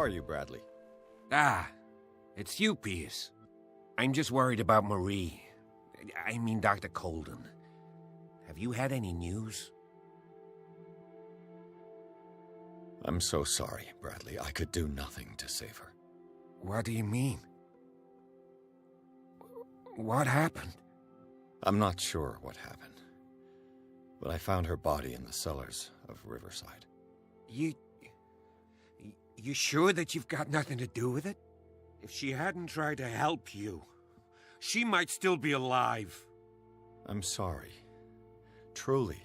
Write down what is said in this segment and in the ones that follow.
are you, Bradley? Ah, it's you, Pierce. I'm just worried about Marie. I mean, Dr. Colden. Have you had any news? I'm so sorry, Bradley. I could do nothing to save her. What do you mean? What happened? I'm not sure what happened, but I found her body in the cellars of Riverside. You sure that you've got nothing to do with it? If she hadn't tried to help you, she might still be alive. I'm sorry. Truly.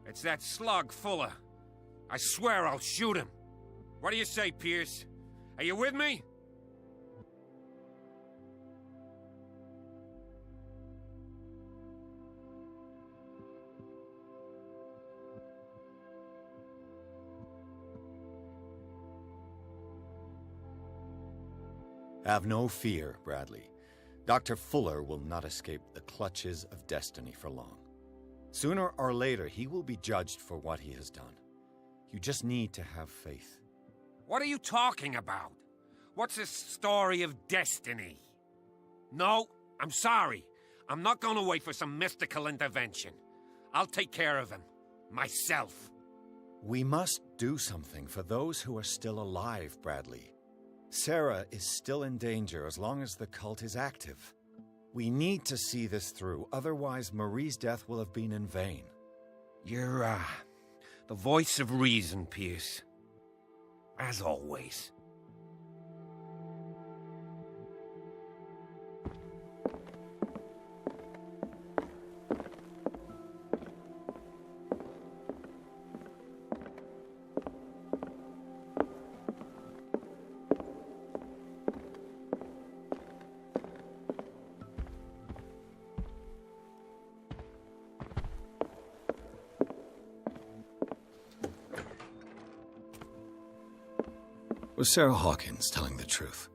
It's that slug, Fuller. I swear I'll shoot him. What do you say, Pierce? Are you with me? Have no fear, Bradley. Dr. Fuller will not escape the clutches of destiny for long. Sooner or later, he will be judged for what he has done. You just need to have faith. What are you talking about? What's this story of destiny? No, I'm sorry. I'm not going to wait for some mystical intervention. I'll take care of him. Myself. We must do something for those who are still alive, Bradley. Sarah is still in danger as long as the cult is active. We need to see this through, otherwise Marie's death will have been in vain. You're, the voice of reason, Pierce. As always. Was Sarah Hawkins telling the truth?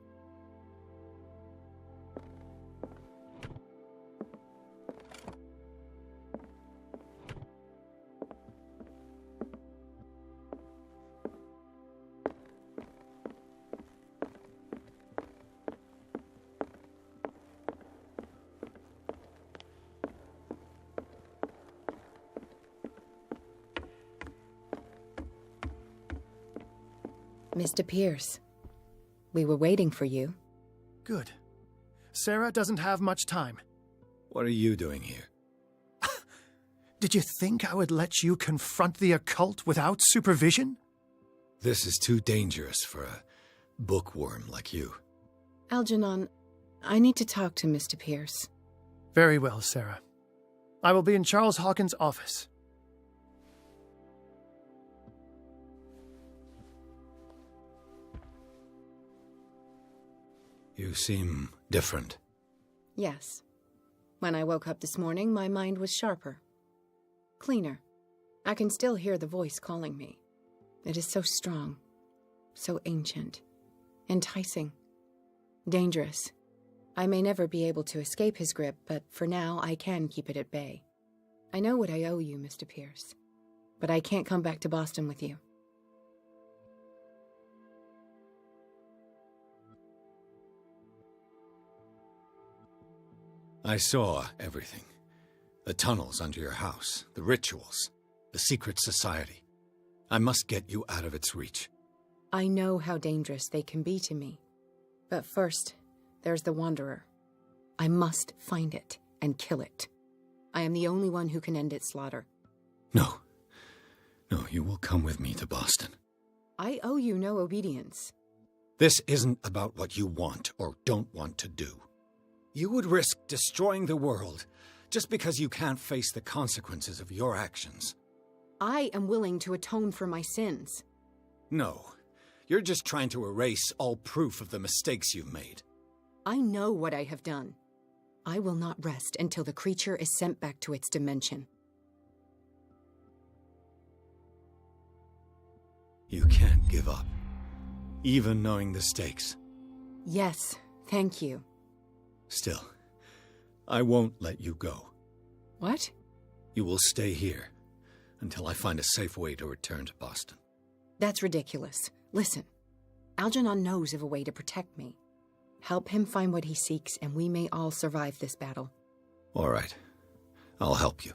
Mr. Pierce, we were waiting for you. Good. Sarah doesn't have much time. What are you doing here? Did you think I would let you confront the occult without supervision? This is too dangerous for a bookworm like you. Algernon, I need to talk to Mr. Pierce. Very well, Sarah. I will be in Charles Hawkins' office. You seem different. Yes. When I woke up this morning, my mind was sharper. Cleaner. I can still hear the voice calling me. It is so strong. So ancient. Enticing. Dangerous. I may never be able to escape his grip, but for now I can keep it at bay. I know what I owe you, Mr. Pierce. But I can't come back to Boston with you. I saw everything. The tunnels under your house, the rituals, the secret society. I must get you out of its reach. I know how dangerous they can be to me. But first, there's the Wanderer. I must find it and kill it. I am the only one who can end its slaughter. No. No, you will come with me to Boston. I owe you no obedience. This isn't about what you want or don't want to do. You would risk destroying the world just because you can't face the consequences of your actions. I am willing to atone for my sins. No, you're just trying to erase all proof of the mistakes you've made. I know what I have done. I will not rest until the creature is sent back to its dimension. You can't give up, even knowing the stakes. Yes, thank you. Still, I won't let you go. What? You will stay here until I find a safe way to return to Boston. That's ridiculous. Listen, Algernon knows of a way to protect me. Help him find what he seeks, and we may all survive this battle. All right. I'll help you.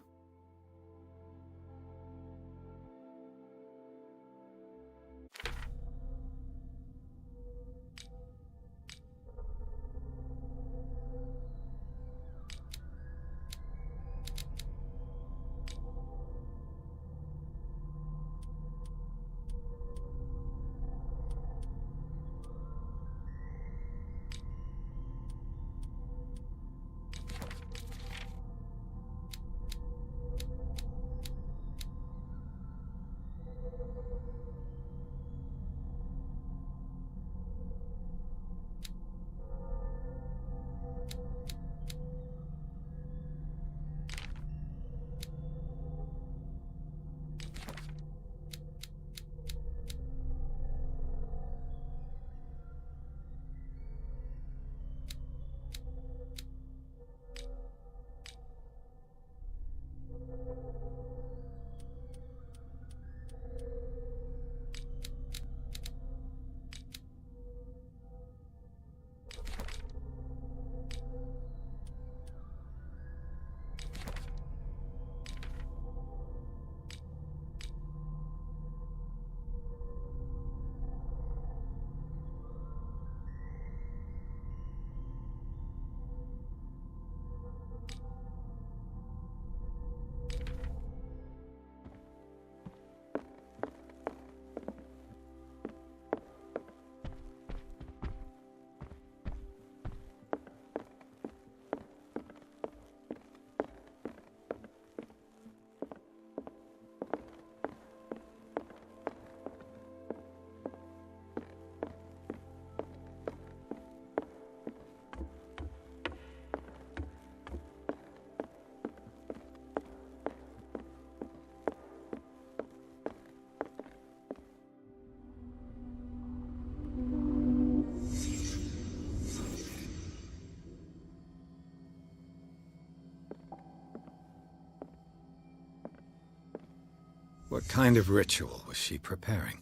What kind of ritual was she preparing?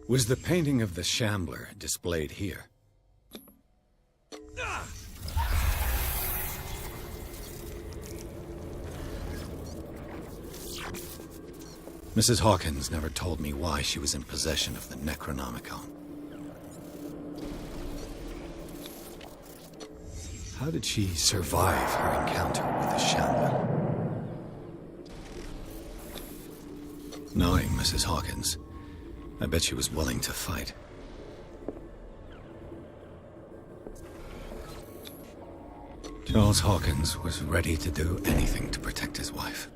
Was the painting of the Shambler displayed here? Mrs. Hawkins never told me why she was in possession of the Necronomicon. How did she survive her encounter with the Shambler? Knowing Mrs. Hawkins, I bet she was willing to fight. Charles Hawkins was ready to do anything to protect his wife.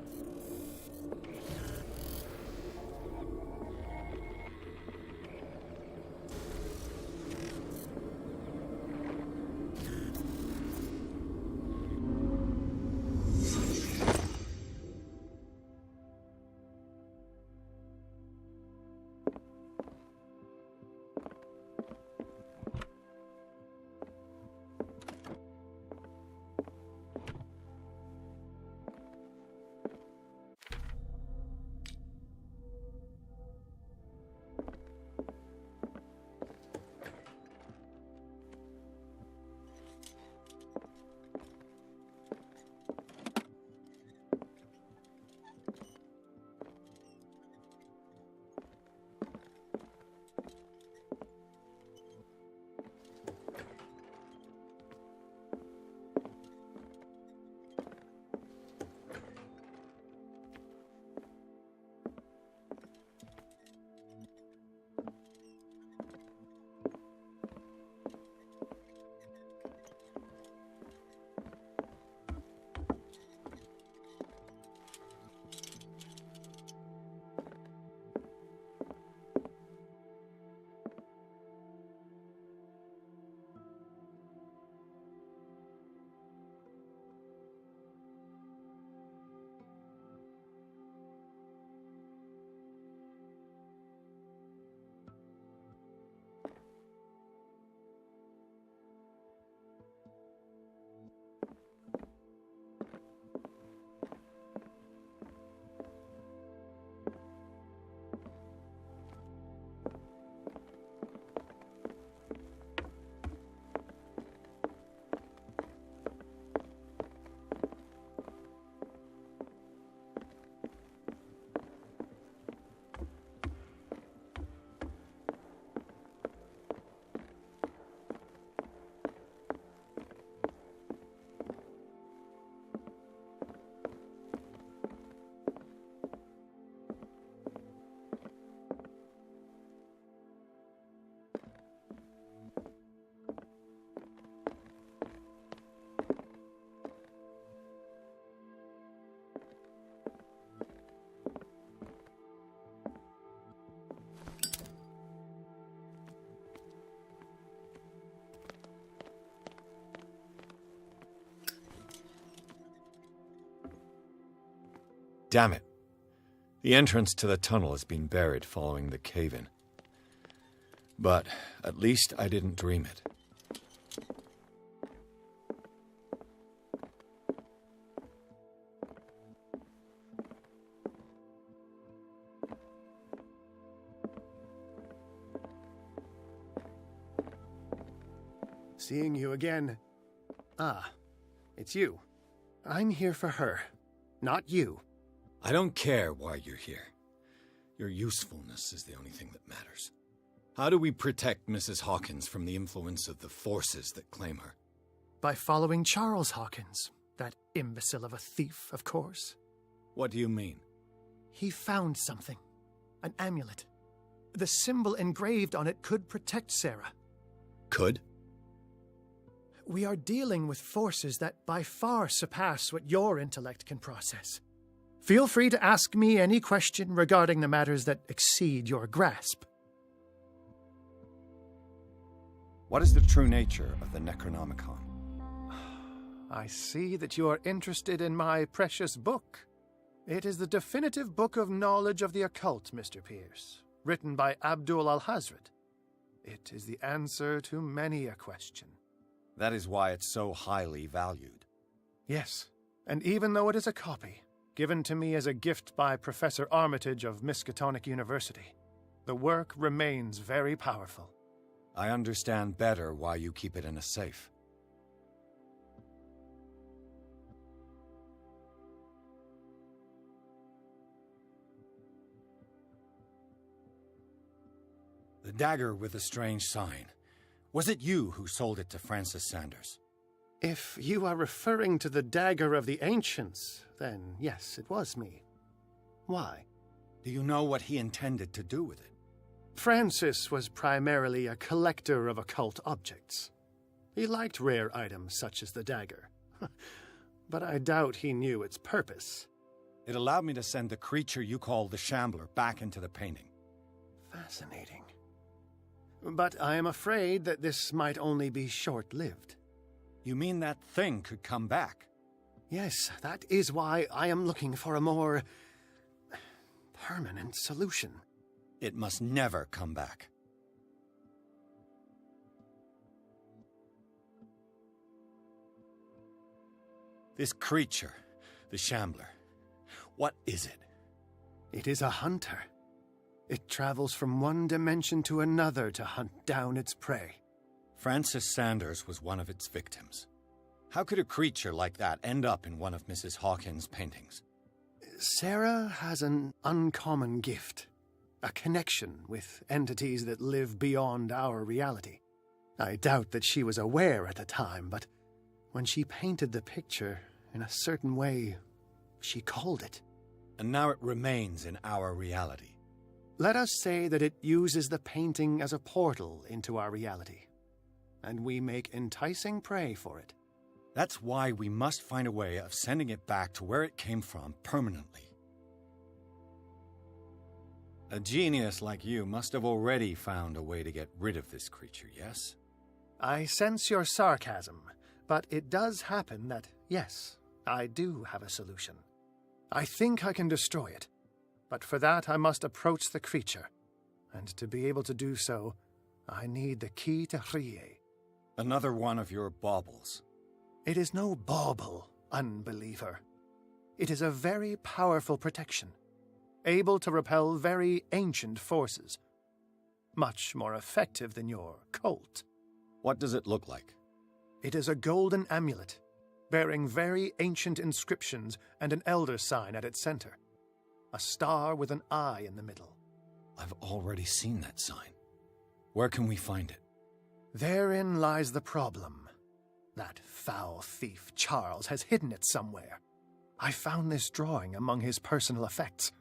Damn it. The entrance to the tunnel has been buried following the cave-in. But at least I didn't dream it. Seeing you again. Ah, it's you. I'm here for her, not you. I don't care why you're here. Your usefulness is the only thing that matters. How do we protect Mrs. Hawkins from the influence of the forces that claim her? By following Charles Hawkins, that imbecile of a thief, of course. What do you mean? He found something. An amulet. The symbol engraved on it could protect Sarah. Could? We are dealing with forces that by far surpass what your intellect can process. Feel free to ask me any question regarding the matters that exceed your grasp. What is the true nature of the Necronomicon? I see that you are interested in my precious book. It is the definitive book of knowledge of the occult, Mr. Pierce, written by Abdul al-Hazred. It is the answer to many a question. That is why it's so highly valued. Yes, and even though it is a copy, given to me as a gift by Professor Armitage of Miskatonic University, the work remains very powerful. I understand better why you keep it in a safe. The dagger with the strange sign. Was it you who sold it to Francis Sanders? If you are referring to the dagger of the ancients, then yes, it was me. Why? Do you know what he intended to do with it? Francis was primarily a collector of occult objects. He liked rare items such as the dagger. But I doubt he knew its purpose. It allowed me to send the creature you call the Shambler back into the painting. Fascinating. But I am afraid that this might only be short-lived. You mean that thing could come back? Yes, that is why I am looking for a more permanent solution. It must never come back. This creature, the Shambler, what is it? It is a hunter. It travels from one dimension to another to hunt down its prey. Francis Sanders was one of its victims. How could a creature like that end up in one of Mrs. Hawkins' paintings? Sarah has an uncommon gift. A connection with entities that live beyond our reality. I doubt that she was aware at the time, but when she painted the picture in a certain way, she called it. And now it remains in our reality. Let us say that it uses the painting as a portal into our reality, and we make enticing prey for it. That's why we must find a way of sending it back to where it came from permanently. A genius like you must have already found a way to get rid of this creature, yes? I sense your sarcasm, but it does happen that, yes, I do have a solution. I think I can destroy it, but for that I must approach the creature, and to be able to do so, I need the key to Rie. Another one of your baubles. It is no bauble, unbeliever. It is a very powerful protection, able to repel very ancient forces. Much more effective than your cult. What does it look like? It is a golden amulet, bearing very ancient inscriptions and an elder sign at its center. A star with an eye in the middle. I've already seen that sign. Where can we find it? Therein lies the problem. That foul thief Charles has hidden it somewhere. I found this drawing among his personal effects.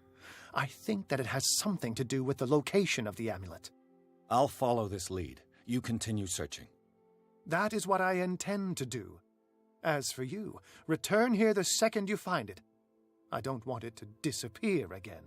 I think that it has something to do with the location of the amulet. I'll follow this lead. You continue searching. That is what I intend to do. As for you, return here the second you find it. I don't want it to disappear again.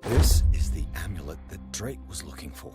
This is the amulet that Drake was looking for.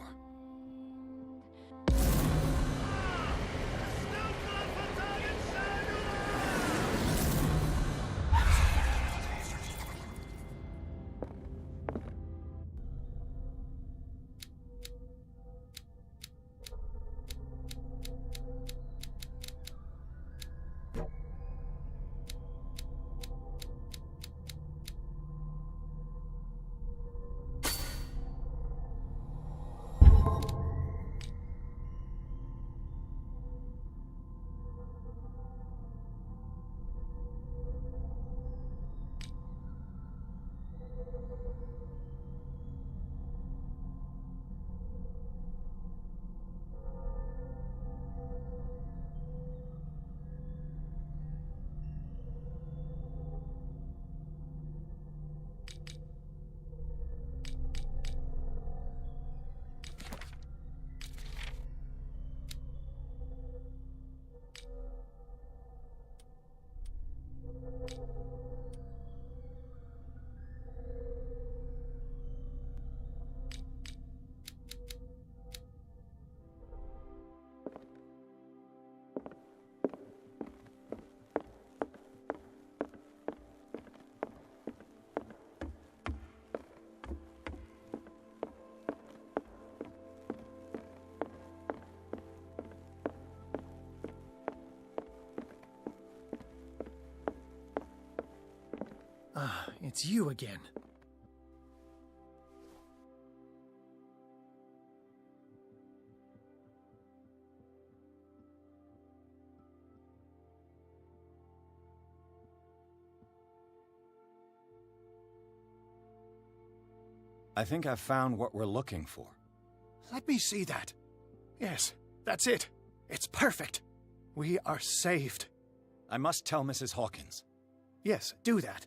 Ah, it's you again. I think I've found what we're looking for. Let me see that. Yes, that's it. It's perfect. We are saved. I must tell Mrs. Hawkins. Yes, do that.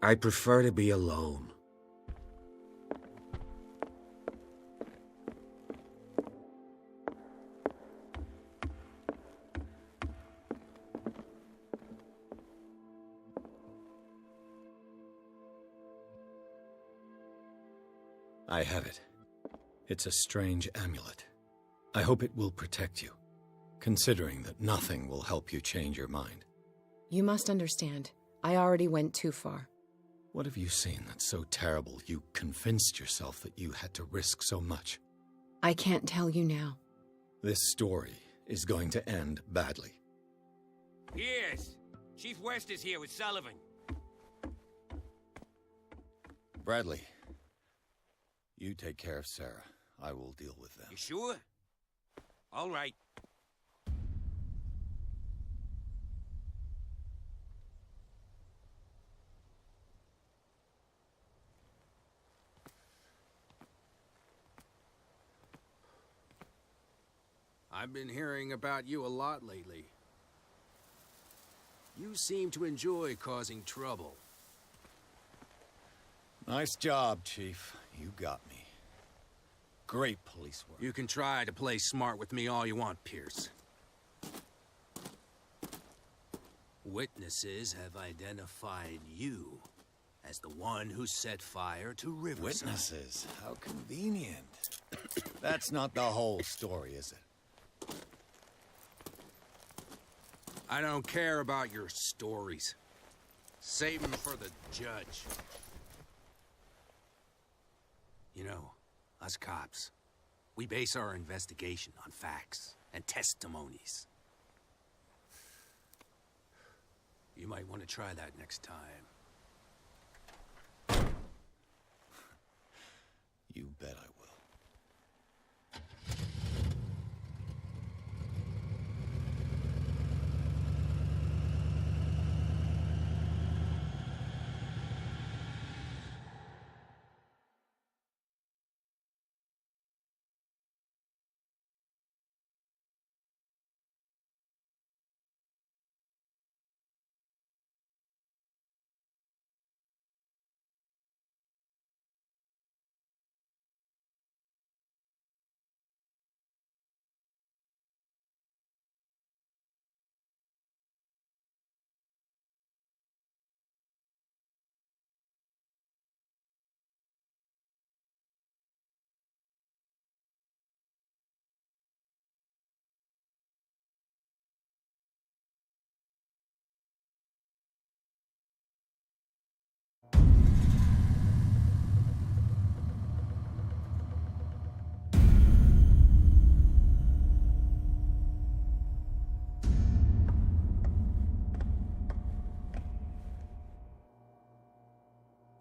I prefer to be alone. I have it. It's a strange amulet. I hope it will protect you, considering that nothing will help you change your mind. You must understand, I already went too far. What have you seen that's so terrible you convinced yourself that you had to risk so much? I can't tell you now. This story is going to end badly. Yes, Chief West is here with Sullivan. Bradley, you take care of Sarah. I will deal with them. You sure? All right. I've been hearing about you a lot lately. You seem to enjoy causing trouble. Nice job, Chief. You got me. Great police work. You can try to play smart with me all you want, Pierce. Witnesses have identified you as the one who set fire to Riverside. Witnesses? How convenient. That's not the whole story, is it? I don't care about your stories. Save them for the judge. You know, us cops, we base our investigation on facts and testimonies. You might want to try that next time. You bet I will.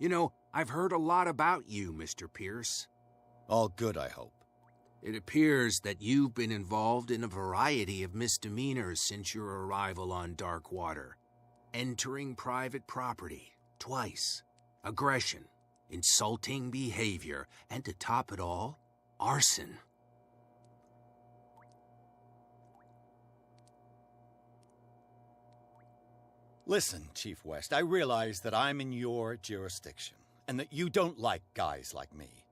You know, I've heard a lot about you, Mr. Pierce. All good, I hope. It appears that you've been involved in a variety of misdemeanors since your arrival on Darkwater. Entering private property, twice. Aggression, insulting behavior, and to top it all, arson. Listen, Chief West, I realize that I'm in your jurisdiction, and that you don't like guys like me.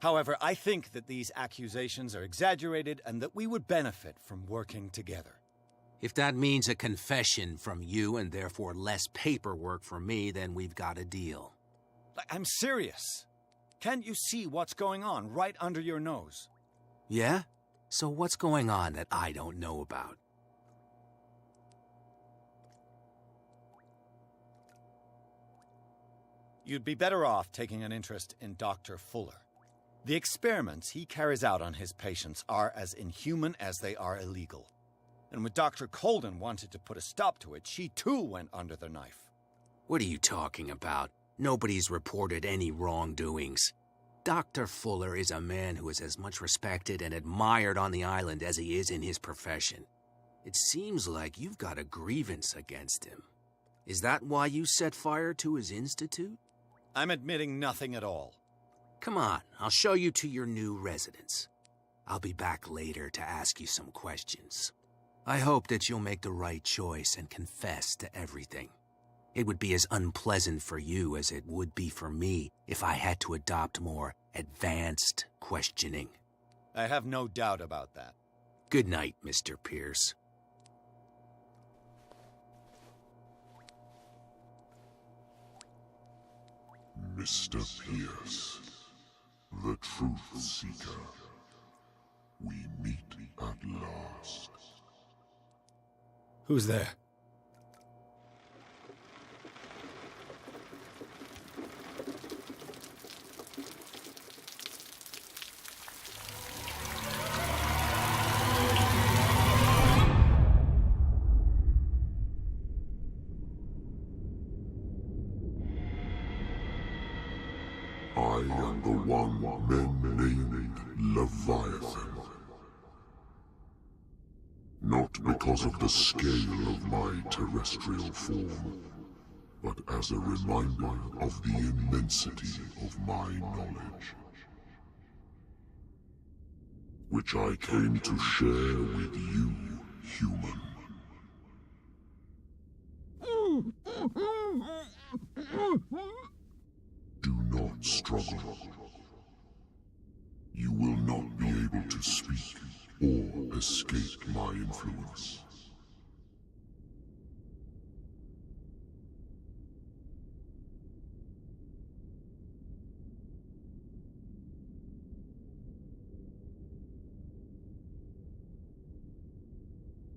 However, I think that these accusations are exaggerated and that we would benefit from working together. If that means a confession from you and therefore less paperwork for me, then we've got a deal. I'm serious. Can't you see what's going on right under your nose? Yeah? So what's going on that I don't know about? You'd be better off taking an interest in Dr. Fuller. The experiments he carries out on his patients are as inhuman as they are illegal. And when Dr. Colden wanted to put a stop to it, she too went under the knife. What are you talking about? Nobody's reported any wrongdoings. Dr. Fuller is a man who is as much respected and admired on the island as he is in his profession. It seems like you've got a grievance against him. Is that why you set fire to his institute? I'm admitting nothing at all. Come on, I'll show you to your new residence. I'll be back later to ask you some questions. I hope that you'll make the right choice and confess to everything. It would be as unpleasant for you as it would be for me if I had to adopt more advanced questioning. I have no doubt about that. Good night, Mr. Pierce. Mr. Pierce, the Truth Seeker. We meet at last. Who's there? I am the one men named Leviathan. Not because of the scale of my terrestrial form, but as a reminder of the immensity of my knowledge, which I came to share with you, human. Do not struggle. You will not be able to speak or escape my influence.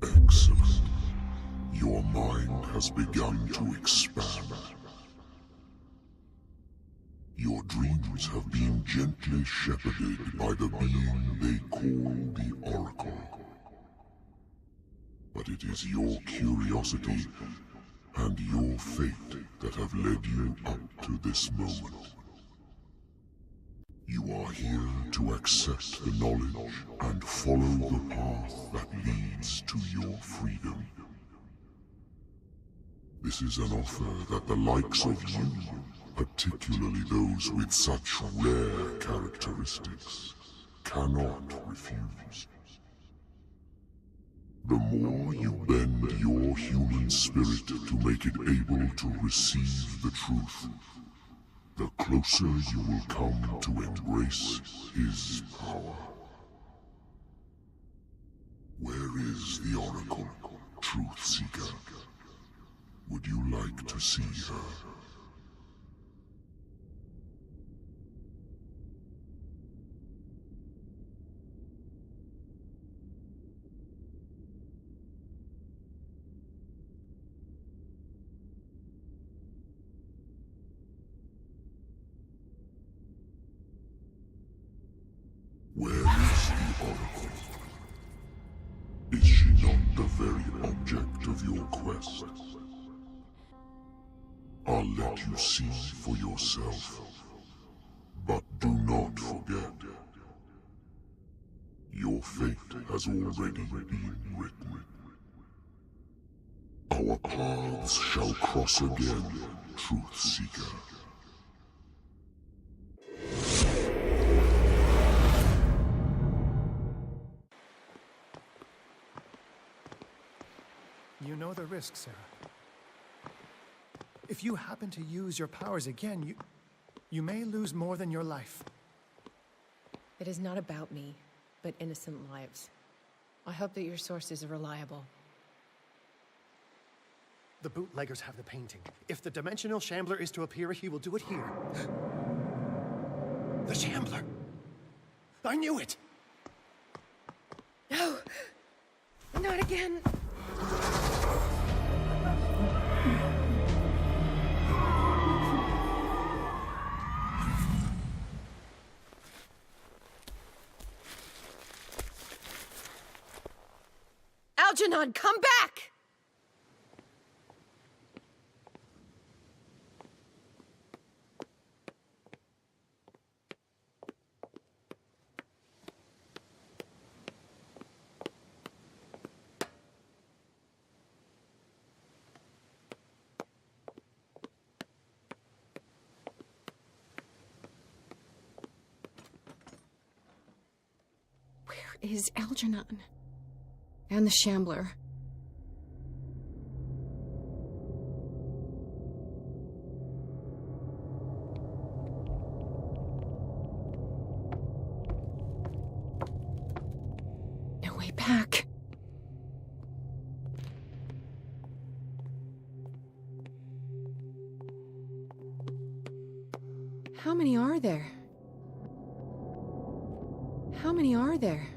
Excellent. Your mind has begun to expand. Your dreams have been gently shepherded by the being they call the Oracle. But it is your curiosity and your fate that have led you up to this moment. You are here to accept the knowledge and follow the path that leads to your freedom. This is an offer that the likes of you, particularly those with such rare characteristics, cannot refuse. The more you bend your human spirit to make it able to receive the truth, the closer you will come to embrace his power. Where is the Oracle, Truth Seeker? Would you like to see her? Where is the Oracle? Is she not the very object of your quest? I'll let you see for yourself. But do not forget, your fate has already been written. Our paths shall cross again, Truth Seeker. You know the risk, Sarah. If you happen to use your powers again, you may lose more than your life. It is not about me, but innocent lives. I hope that your sources are reliable. The bootleggers have the painting. If the Dimensional Shambler is to appear, he will do it here. The Shambler! I knew it! No! Not again! Argenon, come back! Where is Argenon? And the Shambler. No way back. How many are there? How many are there?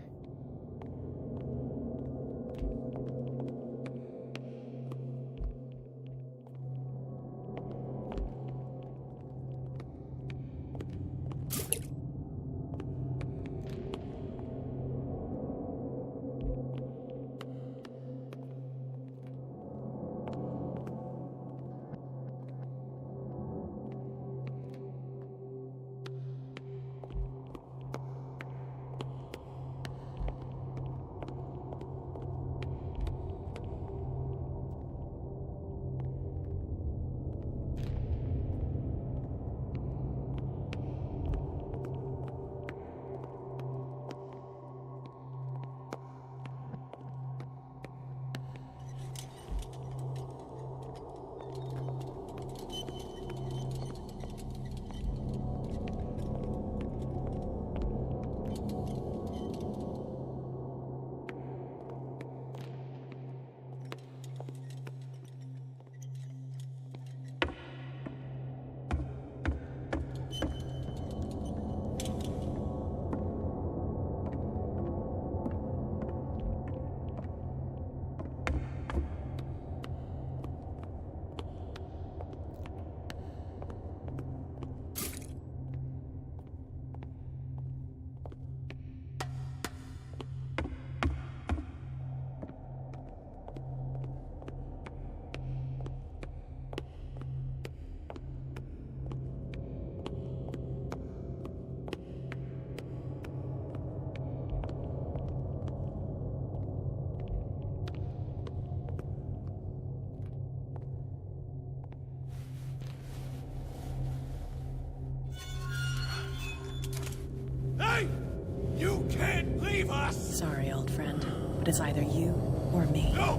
You can't leave us! Sorry, old friend, but it's either you or me. No!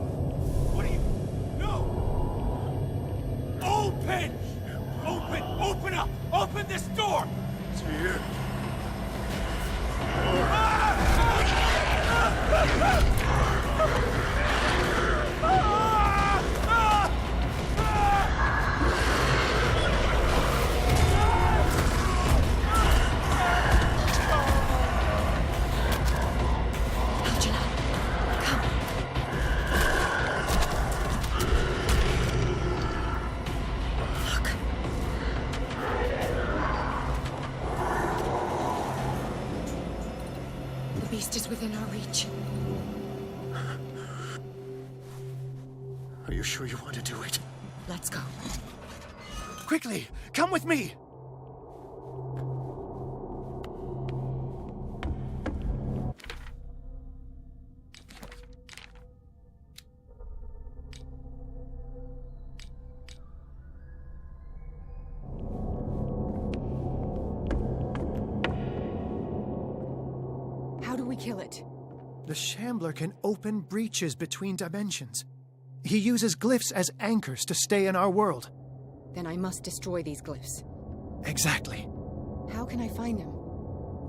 What are you... No! Open! Open up! Open this door! It's here. The beast is within our reach. Are you sure you want to do it? Let's go. Quickly, come with me! How do we kill it? The Shambler can open breaches between dimensions. He uses glyphs as anchors to stay in our world. Then I must destroy these glyphs. Exactly. How can I find them?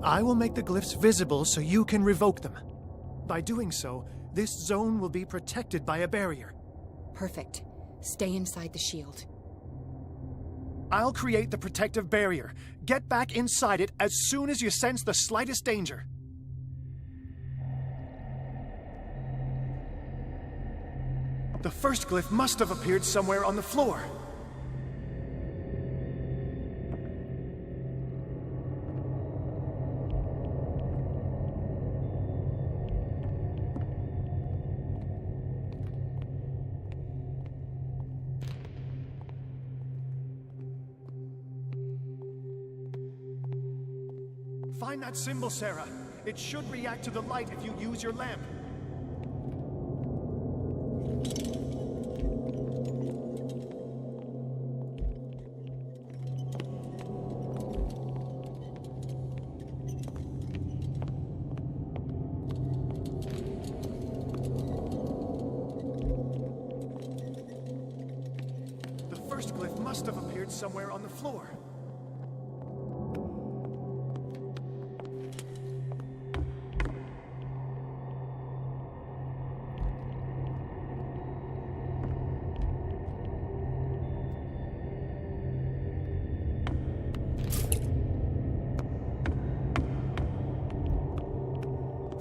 I will make the glyphs visible so you can revoke them. By doing so, this zone will be protected by a barrier. Perfect. Stay inside the shield. I'll create the protective barrier. Get back inside it as soon as you sense the slightest danger. The first glyph must have appeared somewhere on the floor. Find that symbol, Sarah. It should react to the light if you use your lamp. The first glyph must have appeared somewhere on the floor.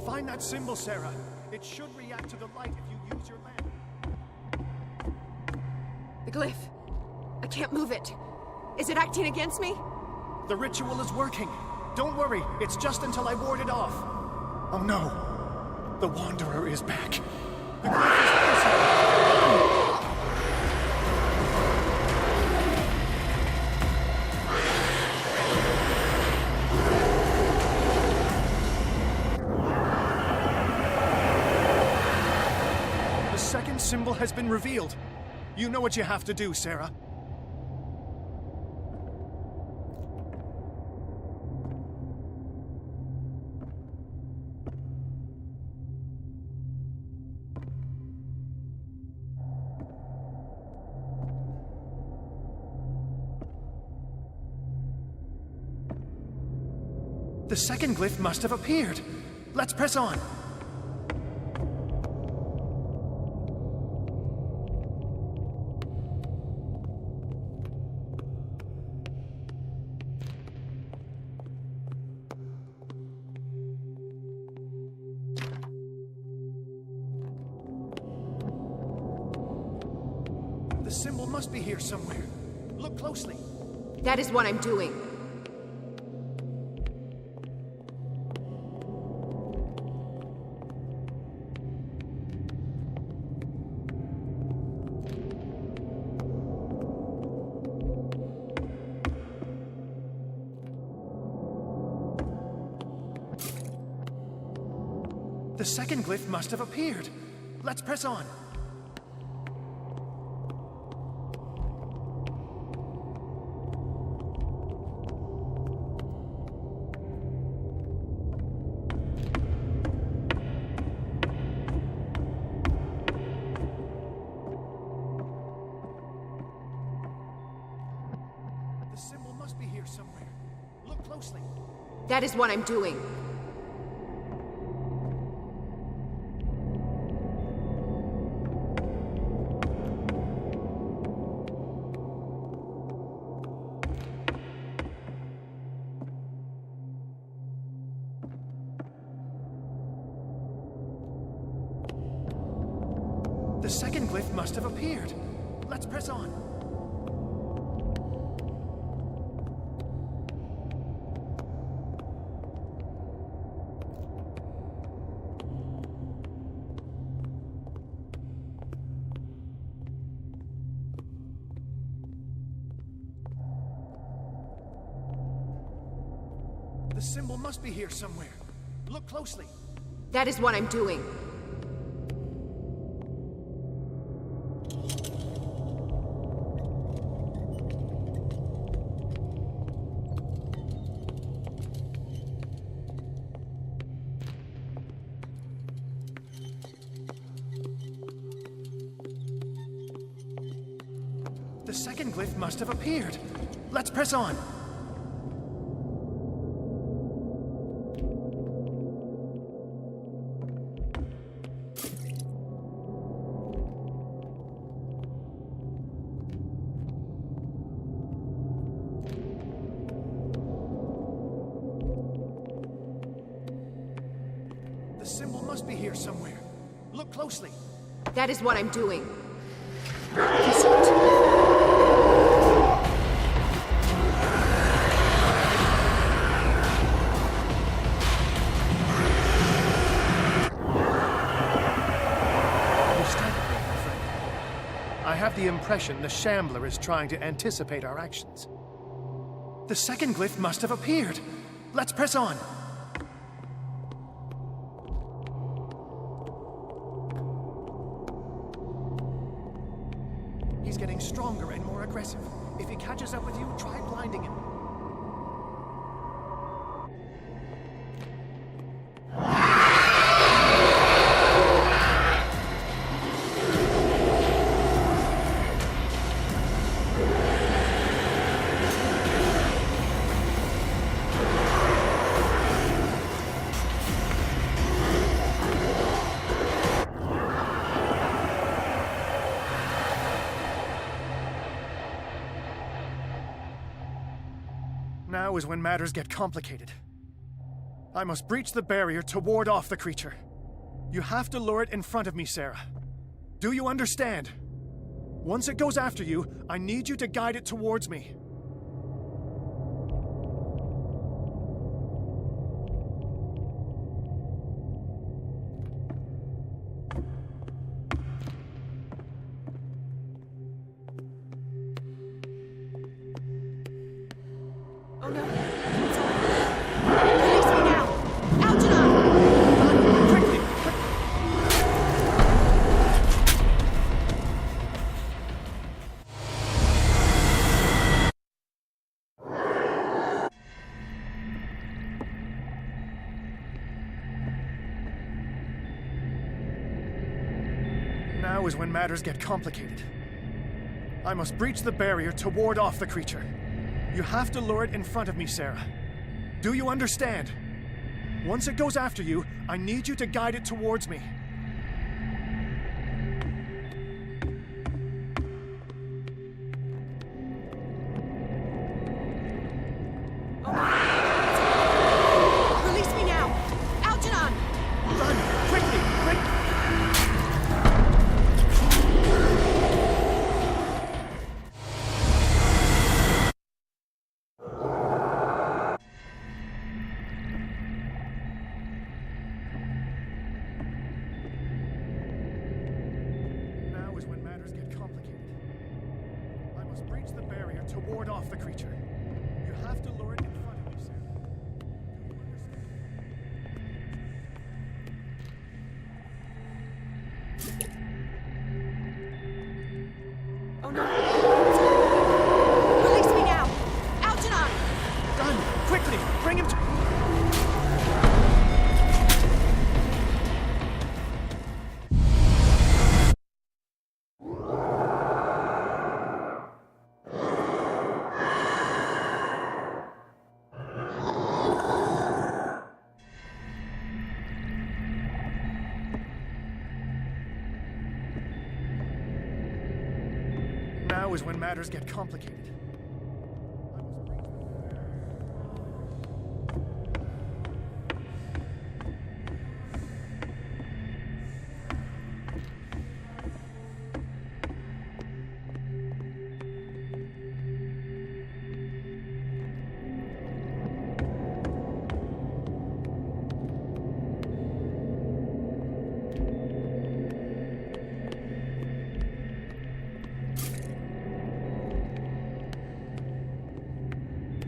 Find that symbol, Sarah. It should react to the light if you use your lamp. The glyph. I can't move it. Is it acting against me? The ritual is working. Don't worry, it's just until I ward it off. Oh no. The Wanderer is back. The glyph is closing. The second symbol has been revealed. You know what you have to do, Sarah. The second glyph must have appeared. Let's press on. The symbol must be here somewhere. Look closely. That is what I'm doing. The second glyph must have appeared. Let's press on. The symbol must be here somewhere. Look closely. That is what I'm doing. The second glyph must have appeared. Let's press on. The symbol must be here somewhere. Look closely. That is what I'm doing. The second glyph must have appeared. Let's press on. The symbol must be here somewhere. Look closely. That is what I'm doing. I have the impression the Shambler is trying to anticipate our actions. The second glyph must have appeared. Let's press on. He's getting stronger and more aggressive. If he catches up with you, try blinding him. Now is when matters get complicated. I must breach the barrier to ward off the creature. You have to lure it in front of me, Sarah. Do you understand? Once it goes after you, I need you to guide it towards me. Oh no. Release me now! Argenon! Quickly! Now is when matters get complicated. I must breach the barrier to ward off the creature. You have to lure it in front of me, Sarah. Do you understand? Once it goes after you, I need you to guide it towards me. Release me now! Argenon! Run! Quickly! Quick! Now is when matters get complicated. I must breach the barrier to ward off the creature. You have to lure it in front of me, Sarah. Oh no. Release me now! Argenon! Done! Quickly! Bring him to... Now is when matters get complicated.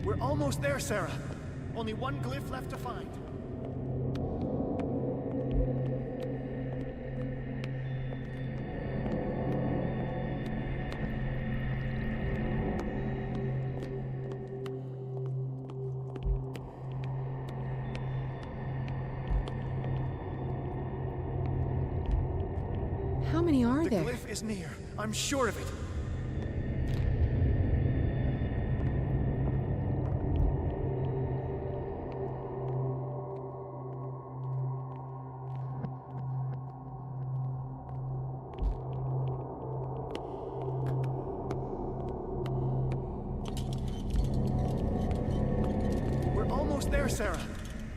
We're almost there, Sarah. Only one glyph left to find. How many are there? The glyph is near. I'm sure of it. We're almost there, Sarah.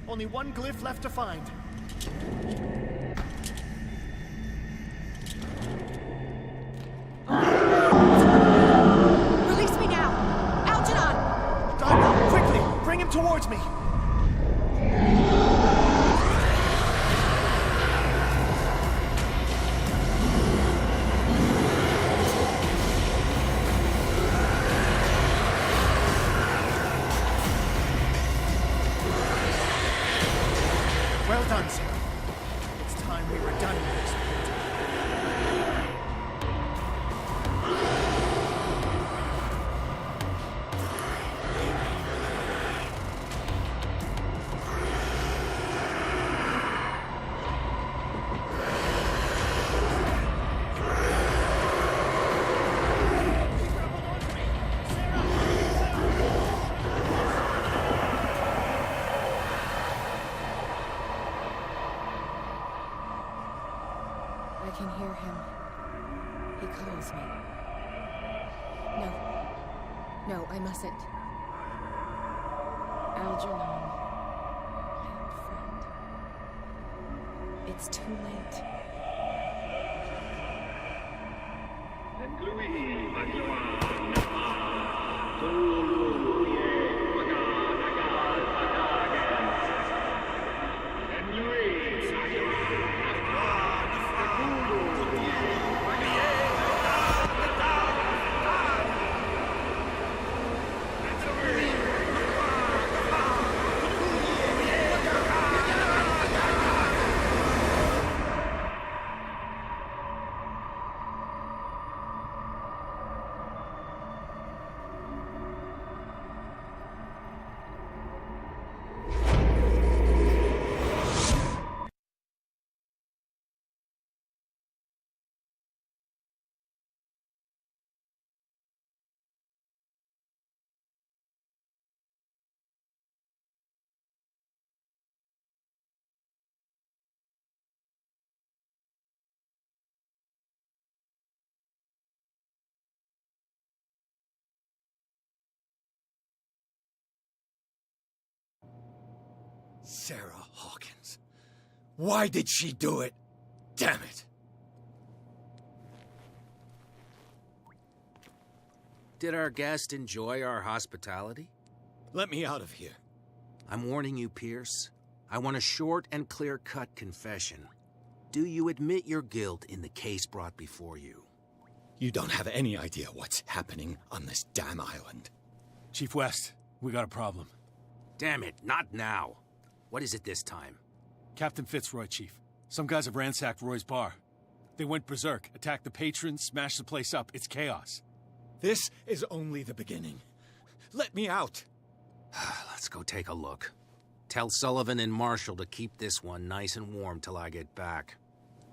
Only one glyph left to find. Release me now! Algernon! Dog, quickly! Bring him towards me! Well done, Sarah. It's time we were done with this. I can hear him. He calls me. No. No, I mustn't. Algernon, my old friend. It's too late. Sarah Hawkins. Why did she do it? Damn it! Did our guest enjoy our hospitality? Let me out of here. I'm warning you, Pierce. I want a short and clear-cut confession. Do you admit your guilt in the case brought before you? You don't have any idea what's happening on this damn island. Chief West, we got a problem. Damn it, not now. What is it this time? Captain Fitzroy, Chief. Some guys have ransacked Roy's bar. They went berserk, attacked the patrons, smashed the place up. It's chaos. This is only the beginning. Let me out. Let's go take a look. Tell Sullivan and Marshall to keep this one nice and warm till I get back.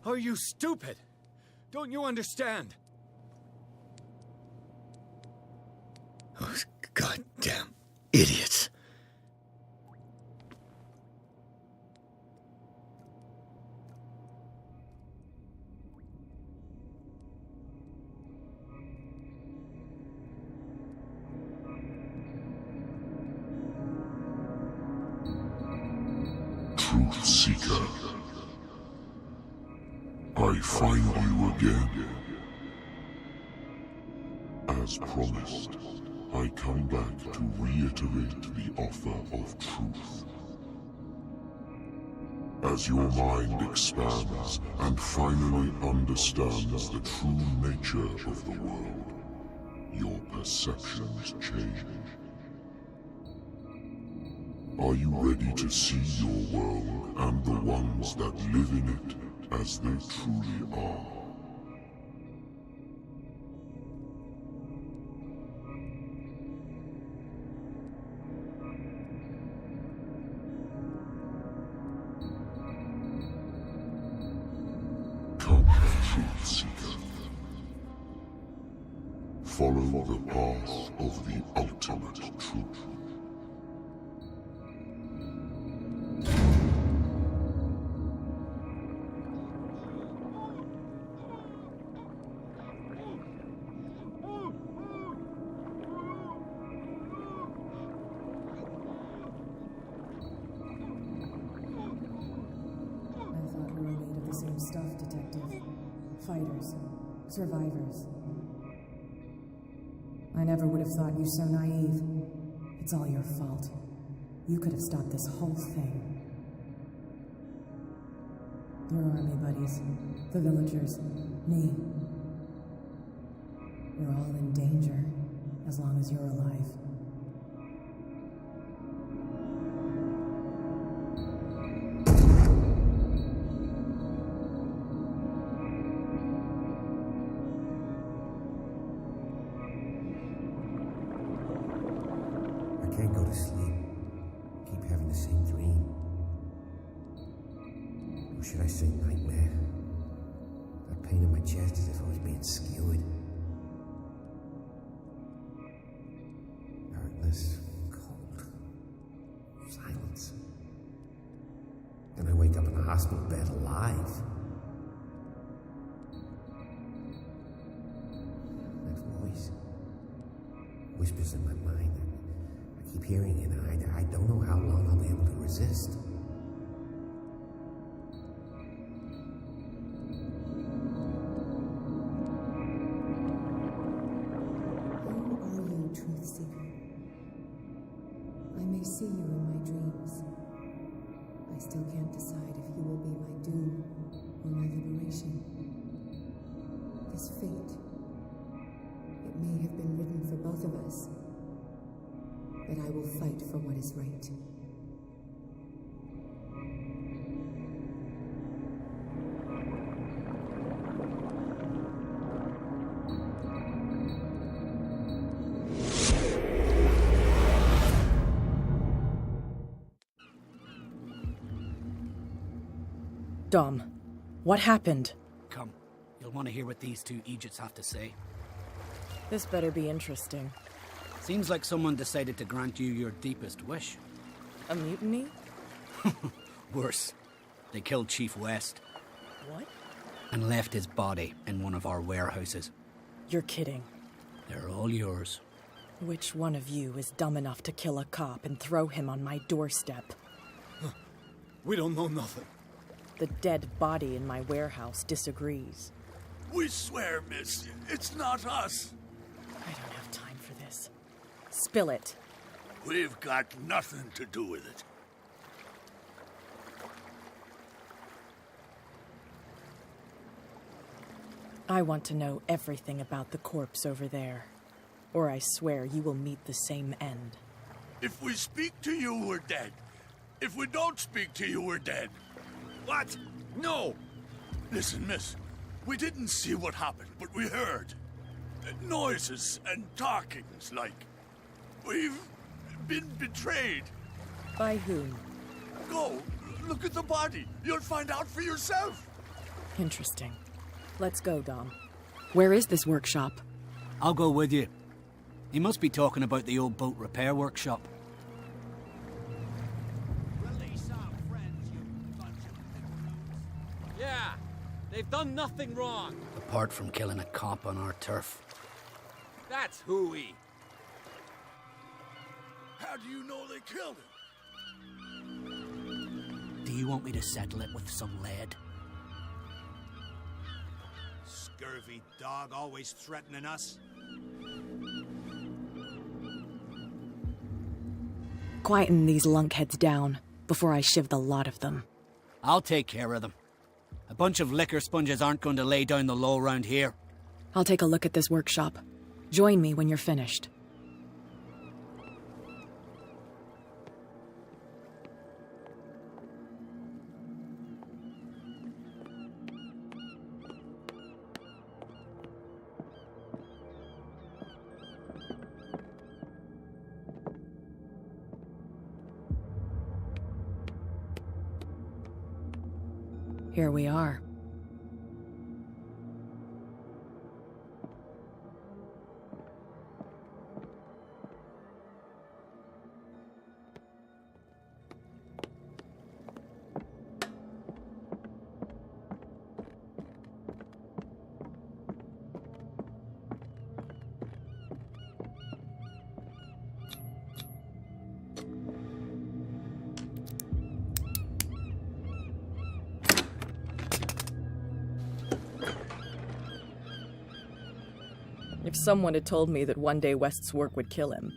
Are you stupid? Don't you understand? Those goddamn idiots. Truth Seeker, I find you again. As promised, I come back to reiterate the offer of truth. As your mind expands and finally understands the true nature of the world, your perceptions change. Are you ready to see your world and the ones that live in it as they truly are? Come, truth seeker. Follow the path of the ultimate truth. Stuff, Detective. Fighters. Survivors. I never would have thought you so naive. It's all your fault. You could have stopped this whole thing. Your army buddies, the villagers, me. We're all in danger, as long as you're alive. Can't go to sleep. Keep having the same dream. Or should I say nightmare? That pain in my chest as if I was being skewered. Darkness, cold, silence. Then I wake up in a hospital bed alive. That voice whispers in my mind. I keep hearing it, and I don't know how long I'll be able to resist. Who are you, Truth Seeker? I may see you in my dreams. I still can't decide if you will be my doom or my liberation. This fate, it may have been written for both of us. But I will fight for what is right. Dom, what happened? Come, you'll want to hear what these two Egypts have to say. This better be interesting. Seems like someone decided to grant you your deepest wish. A mutiny? Worse. They killed Chief West. What? And left his body in one of our warehouses. You're kidding. They're all yours. Which one of you is dumb enough to kill a cop and throw him on my doorstep? We don't know nothing. The dead body in my warehouse disagrees. We swear, miss, it's not us. I don't have time for this. Spill it. We've got nothing to do with it. I want to know everything about the corpse over there. Or I swear you will meet the same end. If we speak to you, we're dead. If we don't speak to you, we're dead. What? No! Listen, miss. We didn't see what happened, but we heard. Noises and talkings, like. We've been betrayed. By whom? Go, look at the body. You'll find out for yourself. Interesting. Let's go, Dom. Where is this workshop? I'll go with you. He must be talking about the old boat repair workshop. Release our friends, you bunch of... Yeah, they've done nothing wrong. Apart from killing a cop on our turf. That's hooey. How do you know they killed him? Do you want me to settle it with some lead? Scurvy dog, always threatening us. Quieten these lunkheads down before I shiv the lot of them. I'll take care of them. A bunch of liquor sponges aren't going to lay down the law around here. I'll take a look at this workshop. Join me when you're finished. here we are. If someone had told me that one day West's work would kill him,